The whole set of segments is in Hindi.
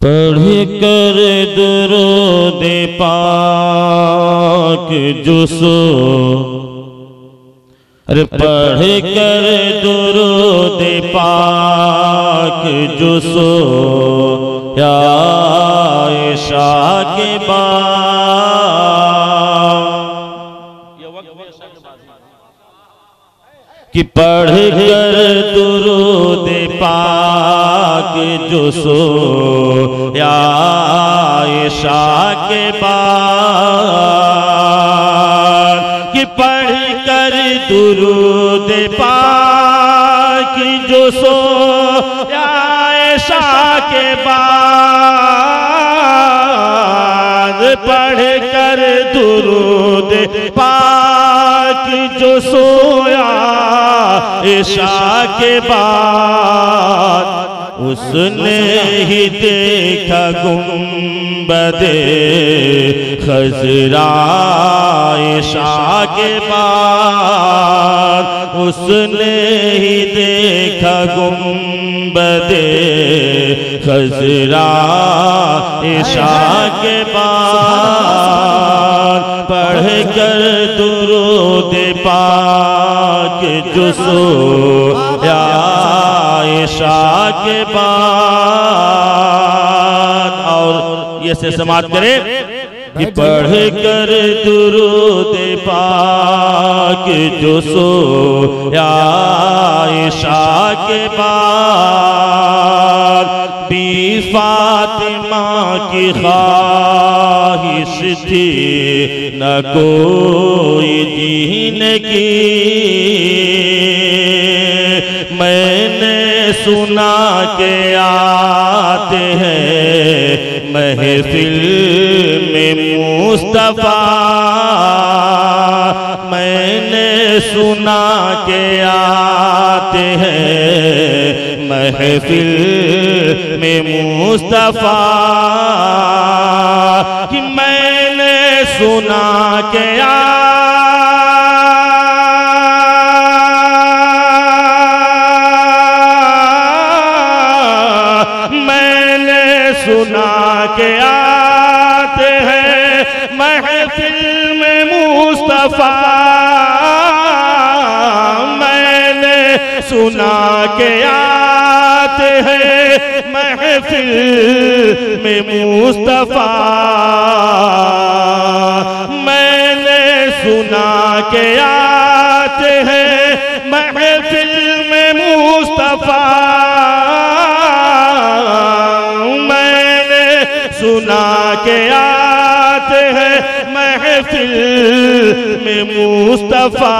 पढ़ कर दुरूद पाक जो सो, अरे पढ़ कर दुरूद पाक जो सो या आयशा के कि पढ़ कर दुरूद पाक जो सो या आयशा के बाद, कि पढ़ कर दुरूद पाक जो सो या आयशा के बाद, पढ़ कर दुरूद पाक जो सोया आयशा के बाद, उसने ही देखा गुंबदे खजरा आयशा के बाद, उसने ही देखा गुंबदे खजरा आयशा के बाद, पढ़ कर दुरूद पाक जो सो या आयशा के बाद। और ये से समाप्त करें कि पढ़ कर दुरूद पाक जो सो या आयशा के बाद, बी फातिमा की ख्वाहिश थी न कोई जीने की, मैंने सुना के आते हैं महफिल में मुस्तफा, मैंने सुना के आते हैं महफिल में मुस्तफा, कि मैंने सुना के सुना के आते हैं महफिल में मुस्तफा, मैंने सुना के आते हैं महफिल में मुस्तफा, मैंने सुना के आते हैं महफिल में मुस्तफा, सुना के आते हैं महफिल में मुस्तफा,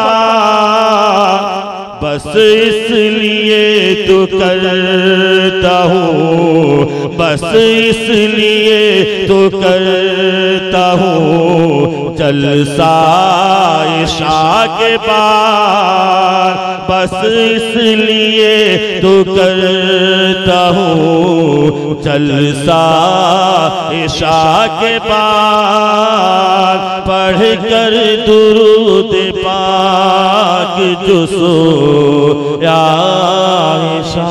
बस इसलिए तो करता हूँ, बस इसलिए तो करता हूँ जलसा आयशा के बाद, बस इसलिए तो करता हूँ जलसा आयशा के बाद, पढ़ कर दुरूद पाक जो सो या आयशा।